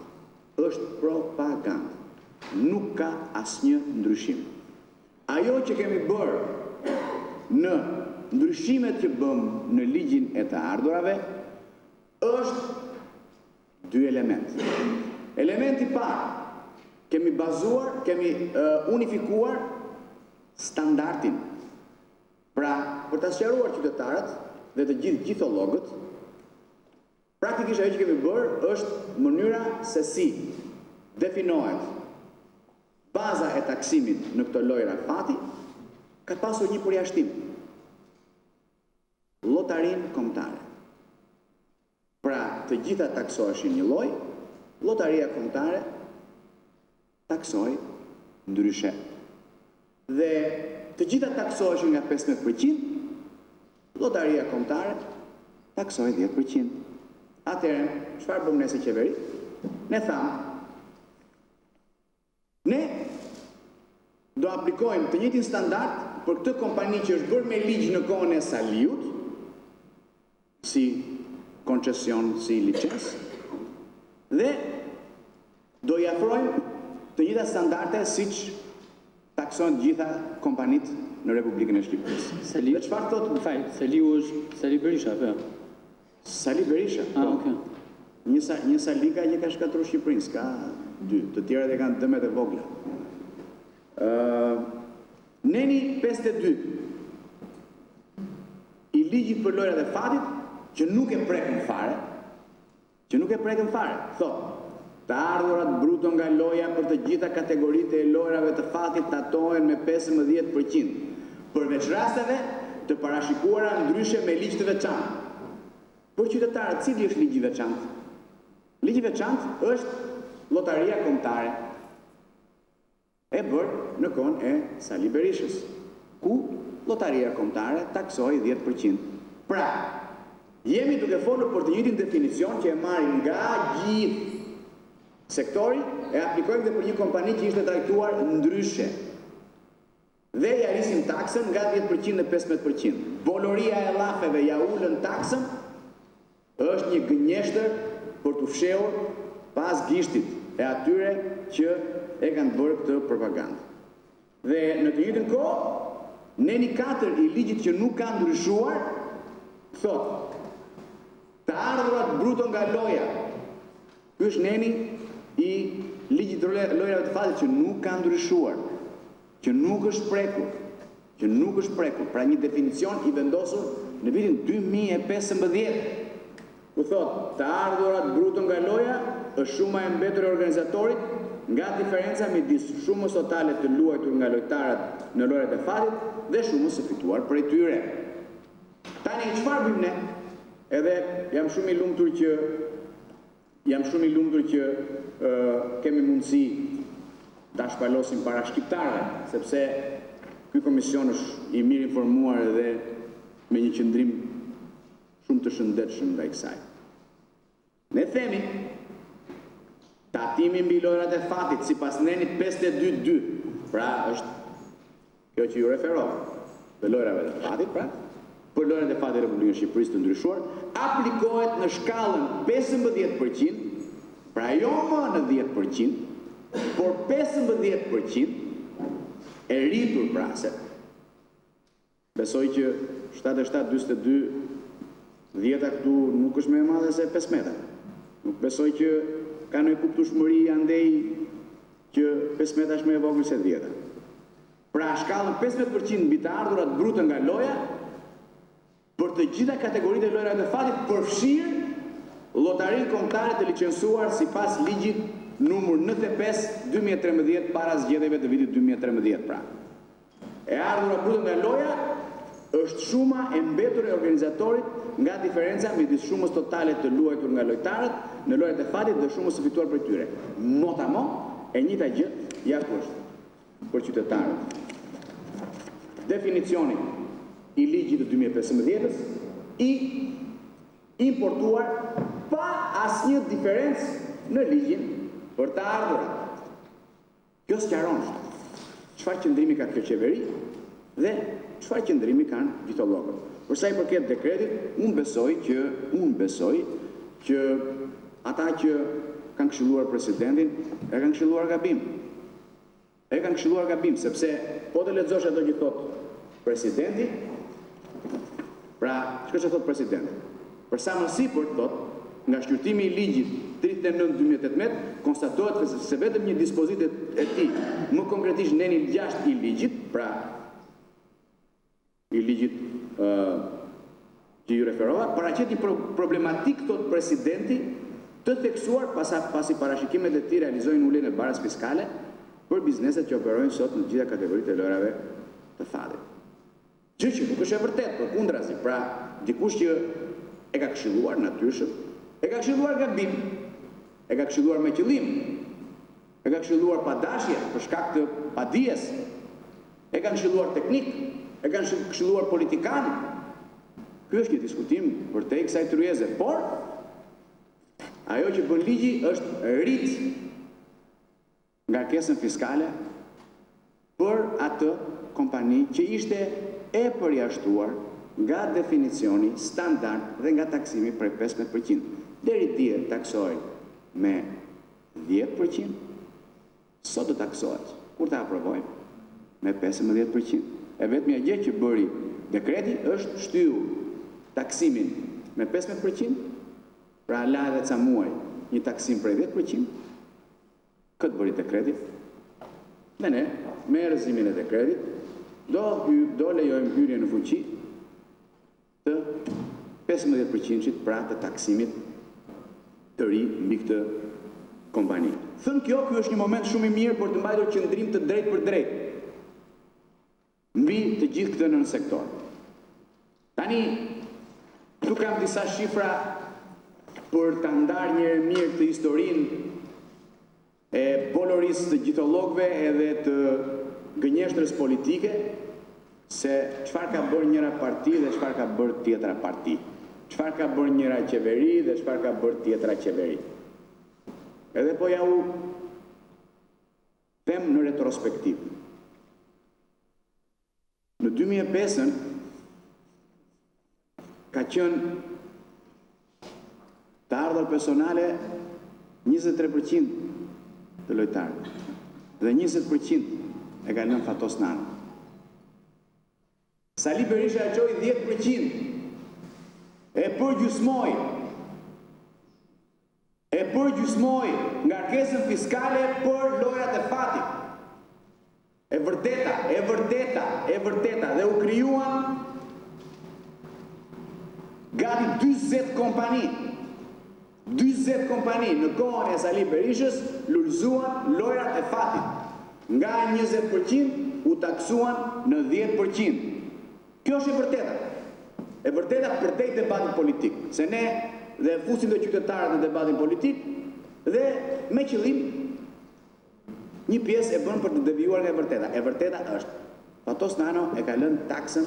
Është propagandë. Nuk ka asnjë ndryshim. Ajo që kemi bërë në ndryshimet që bëm në ligjin e të ardhurave është dy elementë. Elementi parë, kemi bazuar, kemi unifikuar standardin. Pra, për të sqaruar qytetarët dhe të gjithë gjithollogët, praktikisht ajo që kemi bërë është mënyra se si definohet baza e taksimit në këto lojra fati, ka pasur një përjashtim. Llotarinë kombëtare. Pra, të gjitha taksoheshin një lloj, llotaria kombëtare taksoi ndryshe. Dhe të gjitha taksoheshin nga 15%, llotaria kombëtare taksoi 10%. Atëherë, çfarë bëm ne si qeveri? Ne thamë, ne do aplikojmë të njëjtin standard për këtë kompani që është bërë me ligj në kohën e Saliut, si koncesion, si licencë, dhe do i afrojmë të njëjta standarde siç takson gjitha kompanitë në Republikën e Shqipërisë. Dhe çfarë thotë?
Saliu është Sali Berisha, apo?
Sali Berisha.
Okay.
Një salika që ka shkatruar Shqipërinë, ka dy, të tjerat e kanë dëmet e vogla. Neni 52 i ligjit për lojrat e fatit, që nuk e prekën fare, thotë, të ardhurat bruto nga loja për të gjitha kategoritë e lojrave të fatit tatohen me 15%, përveç rasteve të parashikuara ndryshe me ligj të veçantë. Për qytetarët, cili është ligji i veçantë? Ligji i veçantë është llotaria kombëtare, e bërë në kohën e Sali Berishës, ku llotaria kombëtare taksoi 10%. Pra, jemi duke folur për të njëjtin definicion që e marrim nga gjithë sektori, e aplikojmë dhe për një kompani që ishte trajtuar ndryshe. Dhe ja rrisim taksën nga 10% në 15%. Boloria e llafeve ja ulën taksën, është një gënjeshtër për të fshehur pas gishtit e atyre që e kanë bërë këtë propagandë. Dhe në të njëjtën kohë, neni 4 i ligjit që nuk ka ndryshuar, thotë, të ardhurat bruto nga loja. Ky është neni i ligjit të lojrave të fatit që nuk ka ndryshuar, që nuk është prekur, pra një definicion i vendosur në vitin 2015. Ku thotë, të ardhurat bruto nga loja është shuma e mbetur e organizatorit nga diferenca midis shumës totale të luajtur nga lojtarët në lojrat e fatit dhe shumës së fituar prej tyre. Tani çfarë bëjmë ne? Edhe jam shumë i lumtur që kemi mundësi ta shpalosim para shqiptarëve, sepse ky komision është i mirë informuar dhe me një qëndrim shumë të shëndetshëm ndaj kësaj. Ne themi, tatimi mbi lojrat e fatit sipas nenit 52.2, pra është kjo që ju referova, të lojrave të fatit, pra, për lojrat e fatit e Republikës së Shqipërisë të ndryshuar, aplikohet në shkallën 15%, pra jo më në 10%, por 15% e rritur pra se. Besoj që 77-42 dhjeta këtu nuk është më e madhe se 5 metra. Nuk besoj që ka në kuptueshmëri andej që 5 metra është më e vogël se 10. Pra shkallën 15% mbi të ardhurat bruto nga loja, për të gjitha kategoritë e lojrave të fatit përfshir llotarinë kombëtare të licencuar sipas ligjit numër 95/2013 para zgjedhjeve të vitit 2013 pra. E ardhura bruto nga loja është shuma e mbetur e organizatorit nga diferenca midis shumës totale të luajtur nga lojtarët në lojrat e fatit dhe shumës së fituar prej tyre. Motamo e njëjta gjë ja ku është për qytetarët. Definicioni i ligjit të 2015-s i importuar pa asnjë diferencë në ligjin për të ardhurat. Kjo sqaron çfarë qëndrimi ka kjo qeveri dhe çfarë qëndrimi kanë gjitologët. Për sa i përket dekretit, unë besoj që ata që kanë këshilluar presidentin e kanë këshilluar gabim. E kanë këshilluar gabim, sepse po të lexosh ato që thot presidenti, pra çka që thot presidenti. Për sa më sipër thot, nga shqyrtimi i ligjit 39/2018 konstatohet se vetëm një dispozitë e tij, më konkretisht neni 6 i ligjit, pra i ligjit që ju referova, paraqet një problematik thot presidenti të theksuar pasi parashikimet e tij realizojnë uljen e barës fiskale për bizneset që operojnë sot në gjitha kategoritë e lojrave të fatit. Gjë që nuk është e vërtetë, përkundrazi, pra dikush që e ka këshilluar natyrshëm, e ka këshilluar gabim, e ka këshilluar me qëllim, e ka këshilluar pa dashje për shkak të padijes, e ka këshilluar teknik, e ka këshilluar politikan. Ky është një diskutim për te kësaj tryeze, por ajo që bën ligji është rrit ngarkesën fiskale për atë kompani që ishte e përjashtuar nga definicioni standard dhe nga taksimi prej 15%. Deri dje taksohej me 10%, sot do taksohet, kur ta aprovojmë, me 15%. E vetmja gjë që bëri dekreti është shtyu taksimin me 15%, pra la edhe ca muaj një taksim prej 10%, këtë bëri dekreti, dhe ne, me rëzimin e dekretit, do lejojmë hyrje në fuqi të 15% pra të taksimit të ri mbi këtë kompani. Thënë kjo është një moment shumë i mirë për të mbajtur qëndrim të drejt për drejt mbi të gjithë këtë nën sektor. Tani, tu kam disa shifra për të ndarë një mirë të historinë e polorisë të gjitologëve edhe të gënjeshtrës politike, se çfarë ka bërë njëra parti dhe çfarë ka bërë tjetra parti. Çfarë ka bërë njëra qeveri dhe çfarë ka bërë tjetra qeveri. Edhe po ja u them në retrospektiv. Në 2005-ën ka qenë të ardhur personale 23% të lojtarëve dhe 20% e ka lënë Fatos Nano. Sali Berisha e çoi 10%, e përgjysmoi ngarkesën fiskale për lojrat e fatit. E vërteta, dhe u krijuan gati 40 kompani. 40 kompani në kohën e Sali Berishës lulëzuan lojrat e fatit. Nga 20% u taksuan në 10%. Kjo është e vërteta. E vërteta përdej debatin politik. Se ne dhe fusim dhe qytetarët në debatin politik dhe me qëllim një pjesë e bën për të devijuar nga e vërteta. E vërteta është Fatos Nano e ka lënë taksën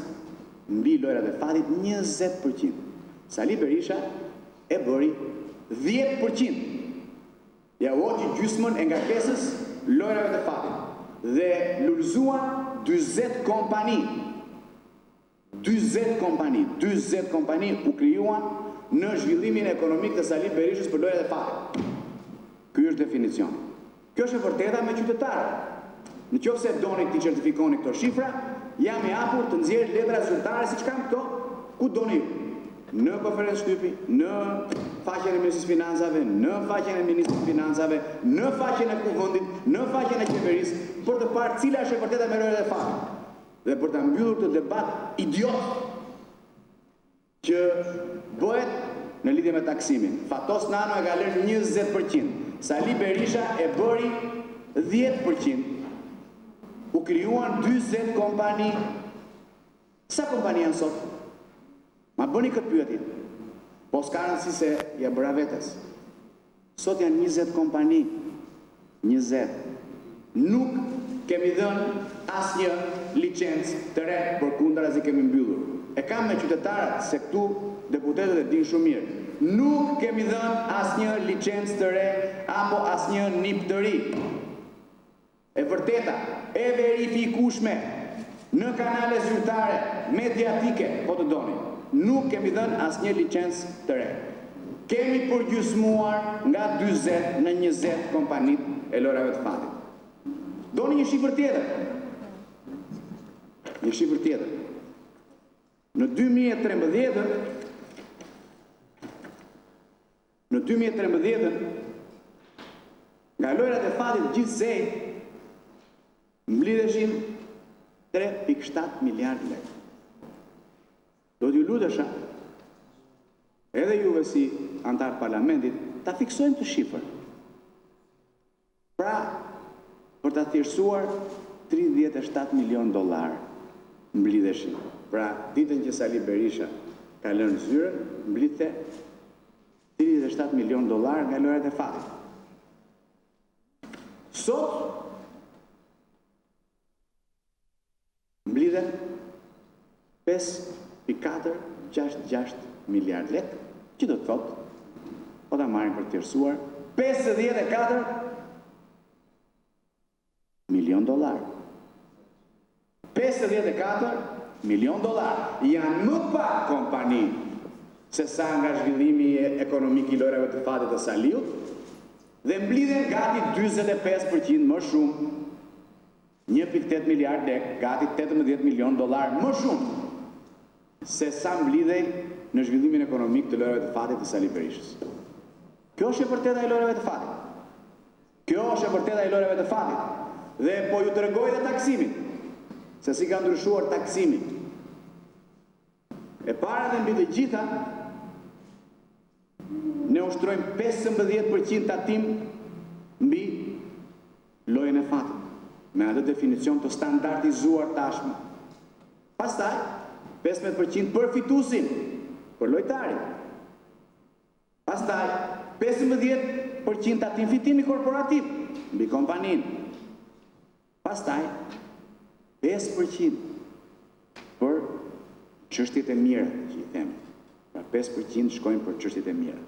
mbi lojrat e fatit 20%. Sali Berisha e bëri 10%. Ja u hoqi gjysmën e ngarkesës lojrave të fatit dhe lulëzuan 40 kompani. 40 kompani u krijuan në zhvillimin ekonomik të Sali Berishës për lojrat e fatit. Ky është definicioni. Kjo është e vërteta me qytetarët. Në qoftë se doni të certifikoni këto shifra, jam i hapur të nxjerrë letra zyrtare siç kam këto, ku doni ju. Në konferencë shtypi, në faqen e Ministrisë Financave, në faqen e Ministrit Financave, në faqen e Kuvendit, në faqen e qeverisë, për të parë cila është e vërteta me lojrat e fatit. Dhe për të mbyllur të debat idiot që bëhet në lidhje me taksimin. Fatos Nano e ka lënë 20%, Sali Berisha e bëri 10%. U krijuan 40 kompani. Sa kompani janë sot? Ma bëni këtë pyetje. Po s'ka rëndësi se ja bëra vetes. Sot janë 20 kompani. 20. Nuk kemi dhënë asnjë licencë të re, përkundrazi kemi mbyllur. E kam me qytetarët se këtu deputetët e dinë shumë mirë. Nuk kemi dhënë asnjë licencë të re apo asnjë NIP të ri. e vërteta, e verifikueshme në kanale zyrtare, mediatike, po të doni, nuk kemi dhënë asnjë licencë të re. Kemi përgjysmuar nga 40 në 20 kompanit e lojrave të fatit. Doni një shifër tjetër. Një shifër tjetër. Në 2013, nga lojrat e fatit gjithsej mblidheshin 3.7 miliard lekë. Do t'ju lutesha, edhe juve si antar parlamentit, ta fiksojmë të shifër. Pra, për ta thjeshtuar 37 milion dollar mblidheshin. Pra, ditën që Sali Berisha ka lënë zyrën, mblidhte 37 milion dollar nga lojrat e fatit. Sot, mblidhen 5.466 miliard lekë, që do të thotë, po ta marrin për të thjeshtuar, 54 milion dollar. 54 milion dollar. Janë më pak kompani se sa nga zhvillimi ekonomik i lojrave të fatit të Saliut dhe mblidhen gati 45% më shumë. 1.8 miliard lekë, gati 18 milion dollar më shumë se sa mblidhej në zhvillimin ekonomik të lojrave të fatit të Sali Berishës. Kjo është e vërteta e lojrave të fatit. Kjo është e vërteta e lojrave të fatit. Dhe po ju tregoj dhe taksimin, se si ka ndryshuar taksimi. E para dhe mbi të gjitha, ne ushtrojmë 15% tatim mbi lojën e fatit, me atë definicion të standardizuar tashmë. Pastaj, 15% për fitusin, për lojtarin. Pastaj, 15% tatim fitimi korporativ, mbi kompaninë. Pastaj, 5% për çështjet e mira, që i themi. Pra 5% shkojnë për çështjet e mira.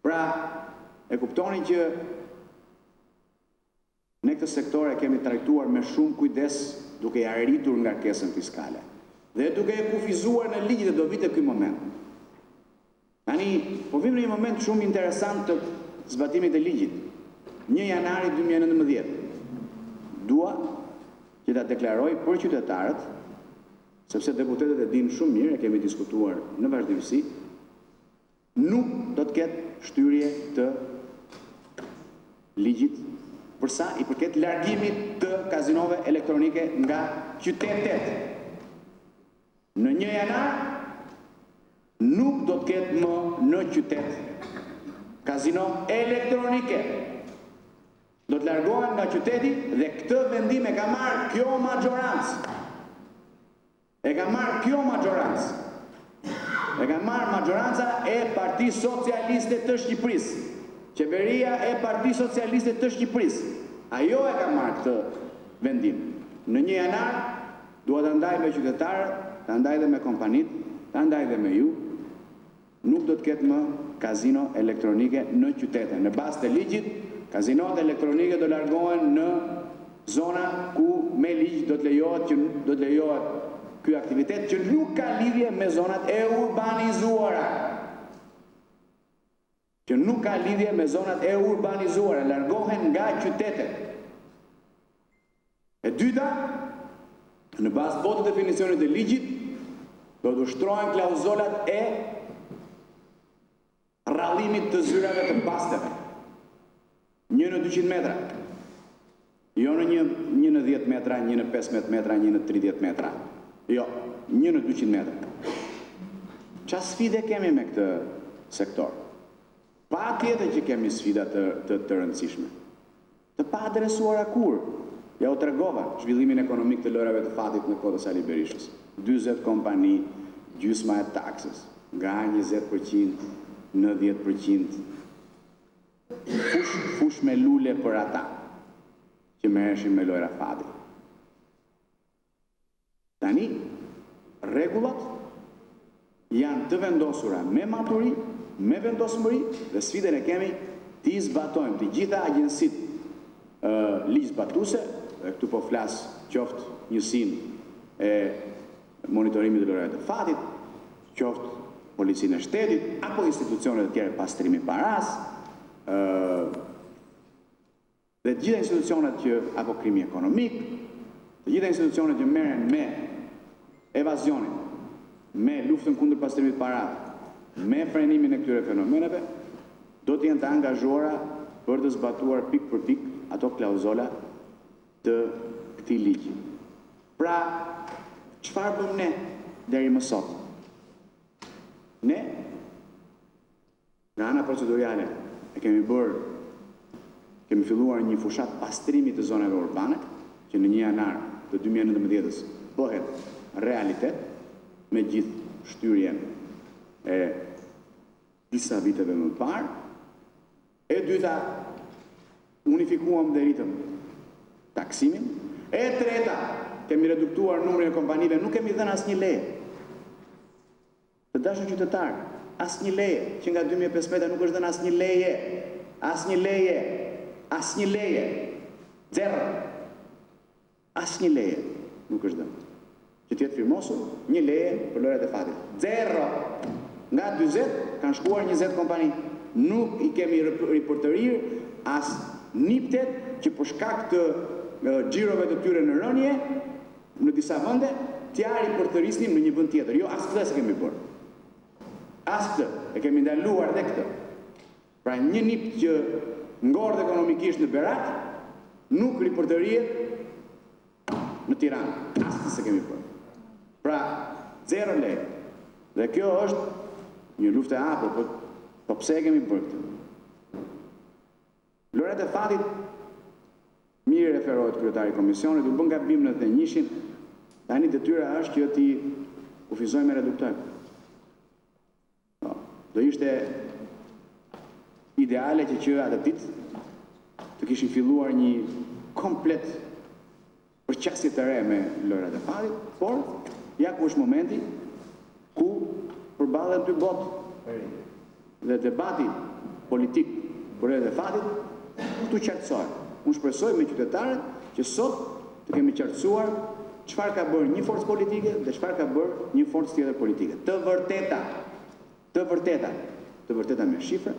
Pra, e kuptoni që ne këtë sektore kemi trajtuar me shumë kujdes duke i arritur ngarkesën fiskale dhe duke e kufizuar në ligj dhe do vite ky moment. Tani, po vim në një moment shumë interesant të zbatimit të ligjit. 1 janari 2019. Dua që ta deklaroj për qytetarët, sepse deputetët e dinë shumë mirë, e kemi diskutuar në vazhdimsi, nuk do të ketë shtyrje të ligjit përsa i përket largimit të kazinove elektronike nga qytetet. Në 1 janar nuk do të ketë më në qytet kazino elektronike. Do të largohen nga qyteti dhe këtë vendim e ka marrë kjo maggiorancë. E ka marrë kjo maggiorancë. E ka marrë maggioranca e Partisë Socialiste të Shqipërisë. Qeveria e Partisë Socialiste të Shqipërisë. Ajo e ka marrë këtë vendim. Në 1 janar dua ta ndaj me qytetarët, ta ndaj dhe me kompanitë, ta ndaj dhe me ju. Nuk do të ketë më kazino elektronike në qytete. Në bazë të ligjit, kazinot elektronike do largohen në zona ku me ligj do të lejohet ky aktivitet që nuk ka lidhje me zonat e urbanizuara. Që nuk ka lidhje me zonat e urbanizuara, largohen nga qytetet. E dyta, në bazë po të definicionit të ligjit, do të ushtrohen klauzolat e rrallimit të zyrave të basteve. 1 në 200 metra. Jo në 1 në 10 metra, 1 në 15 metra, 1 në 30 metra. Jo, 1 në 200 metra. Qa sfide kemi me këtë sektor? Pa tjetër që kemi sfida të rëndësishme. Të pa adresuara kur. Ja u tregova zhvillimin ekonomik të lojrave të fatit në kohë të Sali Berishës. 40 kompani, gjysma e taksës, nga 20% në 10%. Fush me lule për ata që merreshin me lojra fati. Tani, rregullat janë të vendosura me maturi, me vendosmëri dhe sfidën e kemi të zbatojmë të gjitha agjensitë ligj zbatuese, këtu po flas qoftë njësinë e monitorimit të lojrave të fatit, qoftë policinë e shtetit, apo institucionet të tjera pastrimi paras, dhe të gjitha institucionet që, apo krimi ekonomik, të gjitha institucionet që merren me evazionin, me luftën kundër pastrimit paras, me frenimin e këtyre fenomeneve, do të jenë të angazhuara për të zbatuar pik për pik ato klauzola të këtij ligji. Pra, çfarë bëm ne deri më sot? Ne, nga ana procedurale, kemi filluar një fushat pastrimi të zonave urbane, që në 1 janar të 2019-s bëhet realitet, me gjithë shtyrjen e disa viteve më parë. E dyta, unifikuam dhe ritëm taksimin. E treta, kemi reduktuar numrin e kompanive, nuk kemi dhënë asnjë leje. Të dashur qytetar, asnjë leje, që nga 2015 nuk është dhënë asnjë leje, asnjë leje, zero. Asnjë leje nuk është dhënë. Që të jetë firmosur, 1 leje për lojrat e fatit. Zero. Nga 40 kanë shkuar 20 kompani. Nuk i kemi riportërir as niptet që për shkak të xhirove të tyre në rënje në disa vende t'ja riportërisnim në një vend tjetër. Jo, as këtë se kemi bërë. As këtë, e kemi ndaluar dhe këtë. Pra një nip që ngordh ekonomikisht në Berak nuk riportërihet në Tiranë. As këtë se kemi bërë. Pra, 0 leje. Dhe kjo është një luftë e hapur, po pse e kemi bërë këtë? Lojrat e fatit, mirë referohet kryetari i komisionit, u bën gabim në të njëshin, tani detyra është që ti kufizojmë me reduktor. Do ishte ideale që atë ditë të kishin filluar një komplet përqasje të re me lojrat e fatit, por ja ku është momenti ku përballen dy botë. Dhe debati politik për lojrat e fatit këtu qartësohet. Unë shpresoj me qytetarët që sot të kemi qartësuar çfarë ka bërë një forcë politike dhe çfarë ka bërë një forcë tjetër politike. Të vërteta me shifra,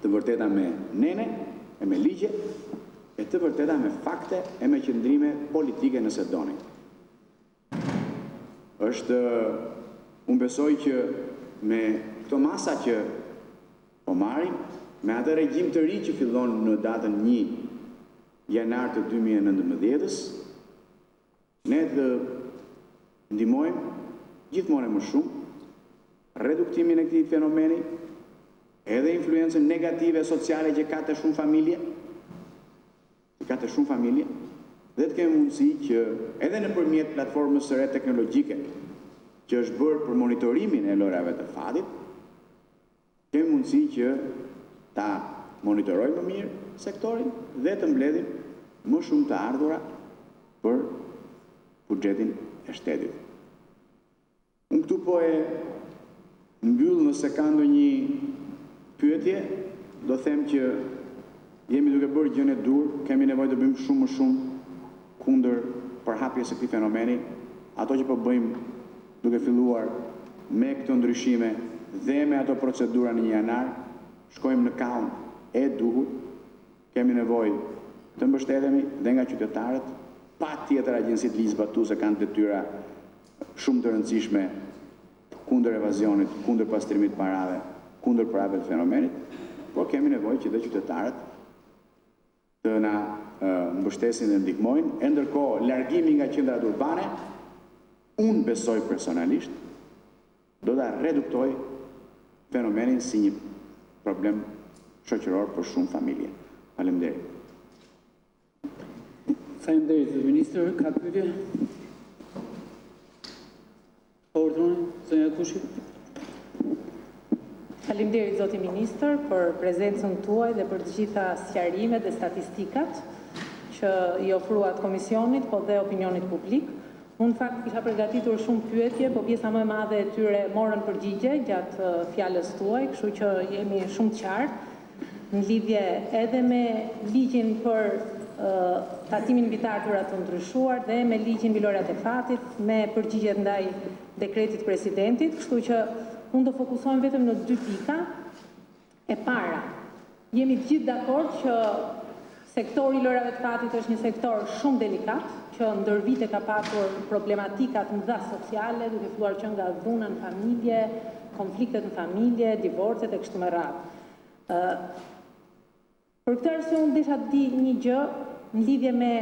të vërteta me nene e me ligje, e të vërteta me fakte e me qëndrime politike nëse doni. Unë besoj që me këto masa që po marrim, me atë regjim të ri që fillon në datën 1 janar të 2019-s, ne të ndihmojmë gjithmonë më shumë reduktimin e këtij fenomeni, edhe influencën negative sociale që ka të shumë familje, dhe të kemi mundësi që edhe nëpërmjet platformës së re teknologjike që është bërë për monitorimin e lojrave të fatit, kemi mundësi që ta monitorojmë më mirë sektorin dhe të mbledhim më shumë të ardhura për buxhetin e shtetit. Unë këtu po e mbyll nëse ka ndonjë pyetje, do them që jemi duke bërë gjën e dur, kemi nevojë të bëjmë shumë më shumë kundër përhapjes së këtij fenomeni, ato që po bëjmë duke filluar me këto ndryshime dhe me ato procedura në 1 janar, shkojmë në kaun e duhur, kemi nevojë të mbështetemi dhe nga qytetarët, patjetër agjencitë ligjzbatuese kanë detyra shumë të rëndësishme kundër evazionit, kundër pastrimit parave, kundër prapë të fenomenit, por kemi nevojë që dhe qytetarët të na mbështesin dhe ndihmojnë, e ndërkohë largimi nga qendrat urbane, unë besoj personalisht, do ta reduktoj fenomenin si një problem shoqëror për shumë familje. Faleminderit.
Faleminderit, zoti ministër, ka pyetje? Ordoni, zonja Kushi.
Faleminderit zoti ministër për prezencën tuaj dhe për të gjitha sqarimet dhe statistikat që i ofruat komisionit, po dhe opinionit publik. Unë fakt kisha përgatitur shumë pyetje, po pjesa më e madhe e tyre morën përgjigje gjatë fjalës tuaj, kështu që jemi shumë të qartë. në lidhje edhe me ligjin për tatimin mbi të ardhurat të ndryshuar dhe me ligjin mbi lojrat e fatit, me përgjigjet ndaj dekretit presidentit, kështu që unë do fokusohem vetëm në 2 pika. E para, jemi të gjithë dakord që sektori i lojrave të fatit është një sektor shumë delikat, që ndër vite ka pasur problematika të mëdha sociale, duke filluar që nga dhuna në familje, konfliktet në familje, divorcet e kështu me radhë. Për këtë arsye unë desha të di një gjë në lidhje me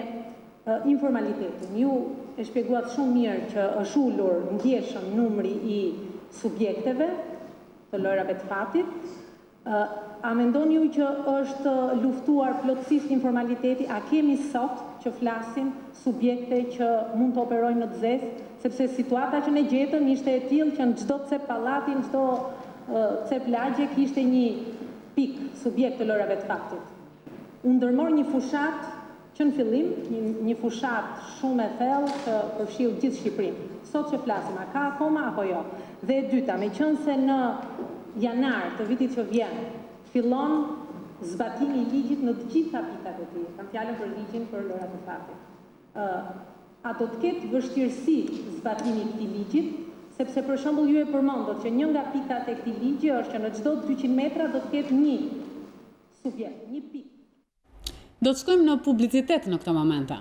informalitetin. Ju e shpjeguat shumë mirë që është ulur ndjeshëm numri i subjekteve të lojrave të fatit. A mendoni ju që është luftuar plotësisht informaliteti? A kemi sot që flasim subjekte që mund të operojnë në të zezë? Sepse situata që ne gjetëm ishte e tillë që në çdo cep pallati, në çdo cep lagje kishte një pik subjekt të lojrave të fatit. U ndërmor një fushat që në fillim, një fushat shumë e thellë që përfshiu gjithë Shqipërinë. Sot që flasim, a ka akoma apo jo? Dhe e dyta, meqense në janar të vitit që vjen fillon zbatimi i ligjit në të gjitha pikat e tij. Kam fjalën për ligjin për lojrat e fatit. A do të ketë vështirësi zbatimi i këtij ligjit? Sepse për shembull ju e përmendët që një nga pikat e këtij ligji është që në çdo 200 metra do të ketë një subjekt, një pikë.
Do të shkojmë në publicitet në këtë momente.